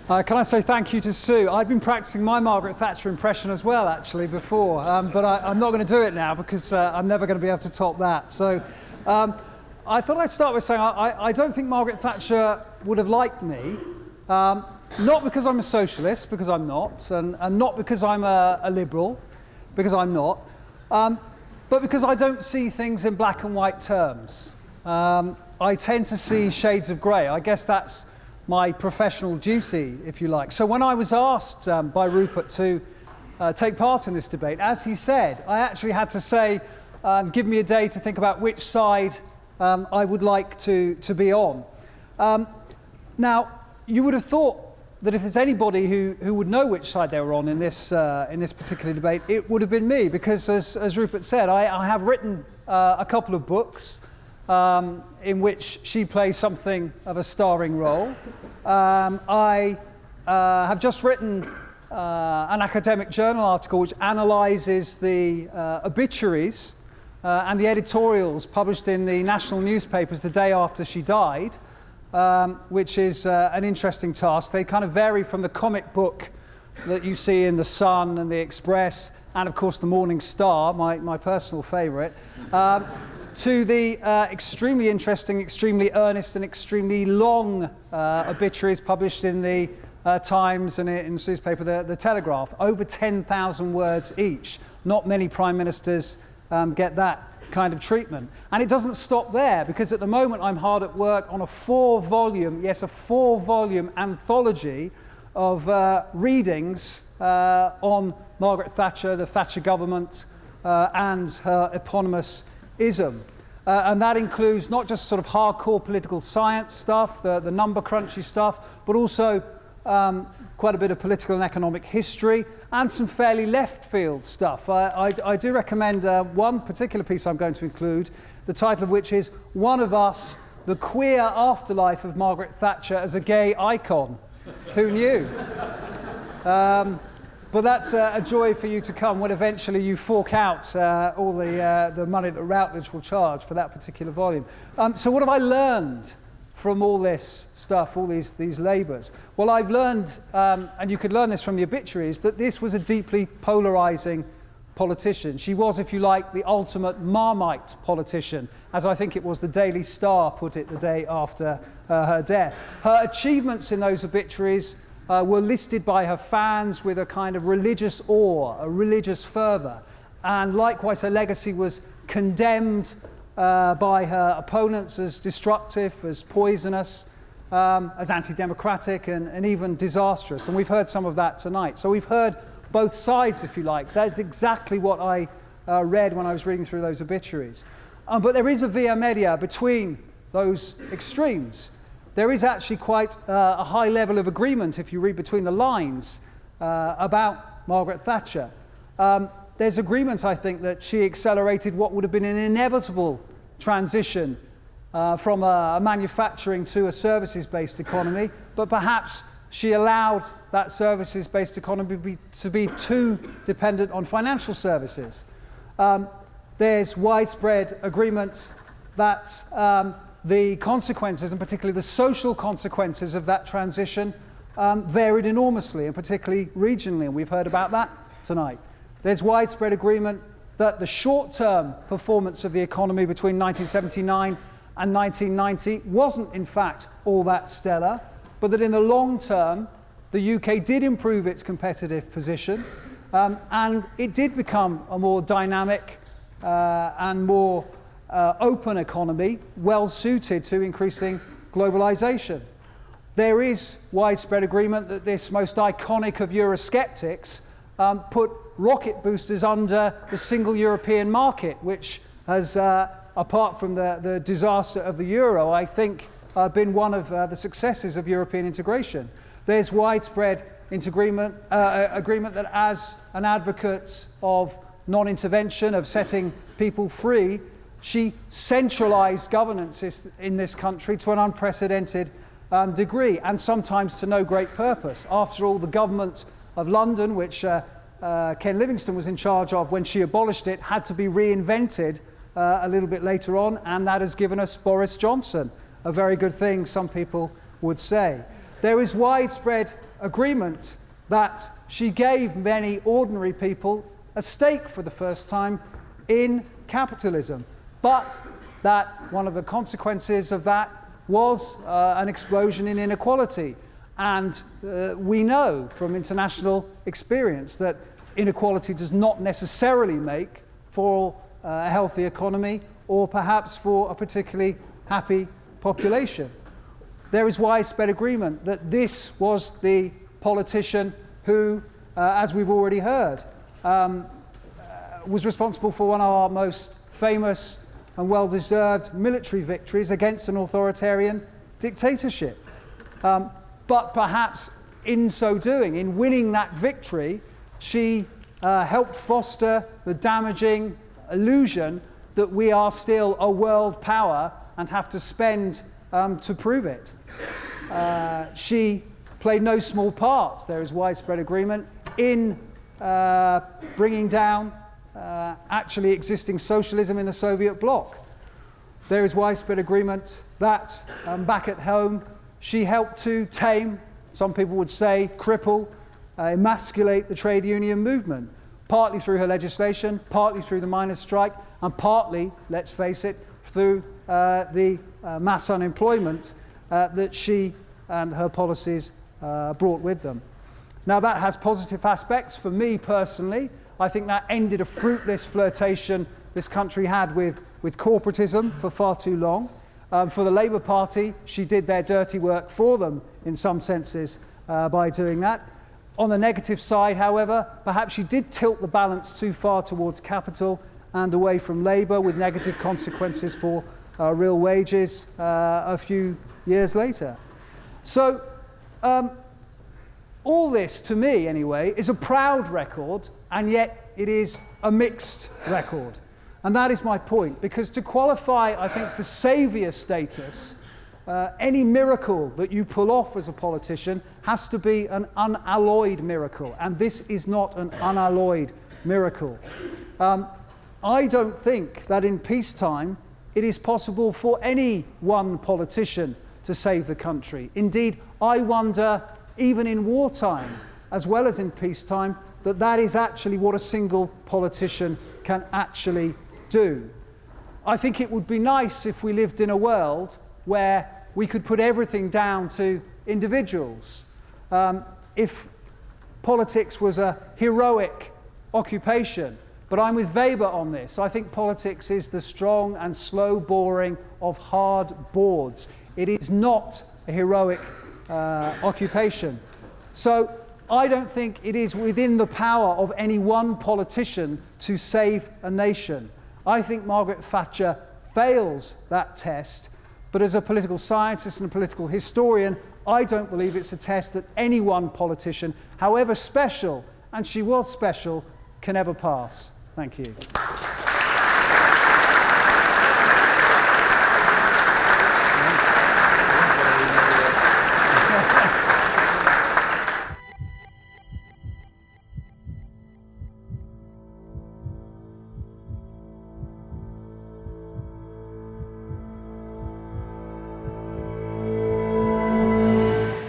Can I say thank you to Sue? I've been practicing my Margaret Thatcher impression as well, actually, before, but I'm not going to do it now because I'm never going to be able to top that. So I thought I'd start by saying I don't think Margaret Thatcher would have liked me, not because I'm a socialist, because I'm not, and not because I'm a liberal, because I'm not, but because I don't see things in black and white terms. I tend to see shades of grey. I guess that's my professional duty, if you like. So when I was asked by Rupert to take part in this debate, as he said, I actually had to say, give me a day to think about which side I would like to be on. Now, you would have thought that if there's anybody who would know which side they were on in this particular debate, it would have been me, because as Rupert said, I have written a couple of books in which she plays something of a starring role. I have just written an academic journal article which analyses the obituaries and the editorials published in the national newspapers the day after she died, which is an interesting task. They kind of vary from the comic book that you see in The Sun and The Express, and of course the Morning Star, my personal favourite, to the extremely interesting, extremely earnest and extremely long obituaries published in the Times and in the newspaper, the Telegraph, over 10,000 words each. Not many prime ministers get that kind of treatment. And it doesn't stop there, because at the moment I'm hard at work on a four-volume anthology of readings on Margaret Thatcher, the Thatcher government, and her eponymous ism. And that includes not just sort of hardcore political science stuff, the number crunchy stuff, but also quite a bit of political and economic history, and some fairly left field stuff. I do recommend one particular piece I'm going to include, the title of which is One of Us, The Queer Afterlife of Margaret Thatcher as a Gay Icon. Who knew? But that's a joy for you to come when eventually you fork out all the money that Routledge will charge for that particular volume. So what have I learned from all this stuff, all these labours? Well, I've learned, and you could learn this from the obituaries, that this was a deeply polarising politician. She was, if you like, the ultimate Marmite politician, as I think it was the Daily Star put it the day after her death. Her achievements in those obituaries were listed by her fans with a kind of religious awe, a religious fervour. And likewise, her legacy was condemned by her opponents as destructive, as poisonous, as anti-democratic, and even disastrous. And we've heard some of that tonight. So we've heard both sides, if you like. That's exactly what I read when I was reading through those obituaries. But there is a via media between those extremes. There is actually quite a high level of agreement, if you read between the lines, about Margaret Thatcher. There's agreement, I think, that she accelerated what would have been an inevitable transition from a manufacturing to a services-based economy, but perhaps she allowed that services-based economy to be too dependent on financial services. There's widespread agreement that the consequences, and particularly the social consequences of that transition, varied enormously, and particularly regionally, and we've heard about that tonight. There's widespread agreement that the short-term performance of the economy between 1979 and 1990 wasn't, in fact, all that stellar, but that in the long term, the UK did improve its competitive position, and it did become a more dynamic and more open economy, well suited to increasing globalization. There is widespread agreement that this most iconic of Eurosceptics put rocket boosters under the single European market, which has, apart from the disaster of the euro, I think been one of the successes of European integration. There's widespread agreement that as an advocate of non-intervention, of setting people free, she centralised governance in this country to an unprecedented degree, and sometimes to no great purpose. After all, the government of London, which Ken Livingstone was in charge of when she abolished it, had to be reinvented a little bit later on, and that has given us Boris Johnson, a very good thing, some people would say. There is widespread agreement that she gave many ordinary people a stake for the first time in capitalism, but that one of the consequences of that was an explosion in inequality. And we know from international experience that inequality does not necessarily make for a healthy economy or perhaps for a particularly happy population. There is widespread agreement that this was the politician who, as we've already heard, was responsible for one of our most famous and well-deserved military victories against an authoritarian dictatorship. But perhaps in so doing, in winning that victory, she helped foster the damaging illusion that we are still a world power and have to spend to prove it. She played no small part, there is widespread agreement, in bringing down actually existing socialism in the Soviet bloc. There is widespread agreement that back at home she helped to tame, some people would say cripple, emasculate the trade union movement, partly through her legislation, partly through the miners' strike, and partly, let's face it, through the mass unemployment that she and her policies brought with them. Now that has positive aspects for me personally. I think that ended a fruitless flirtation this country had with corporatism for far too long. For the Labour Party, she did their dirty work for them in some senses by doing that. On the negative side, however, perhaps she did tilt the balance too far towards capital and away from labour, with negative consequences for real wages a few years later. So all this, to me anyway, is a proud record, and yet it is a mixed record. And that is my point, because to qualify, I think, for saviour status, any miracle that you pull off as a politician has to be an unalloyed miracle, and this is not an unalloyed miracle. I don't think that in peacetime it is possible for any one politician to save the country. Indeed, I wonder, even in wartime, as well as in peacetime, that is actually what a single politician can actually do. I think it would be nice if we lived in a world where we could put everything down to individuals. If politics was a heroic occupation, but I'm with Weber on this. I think politics is the strong and slow boring of hard boards. It is not a heroic occupation. So I don't think it is within the power of any one politician to save a nation. I think Margaret Thatcher fails that test, but as a political scientist and a political historian, I don't believe it's a test that any one politician, however special, and she was special, can ever pass. Thank you.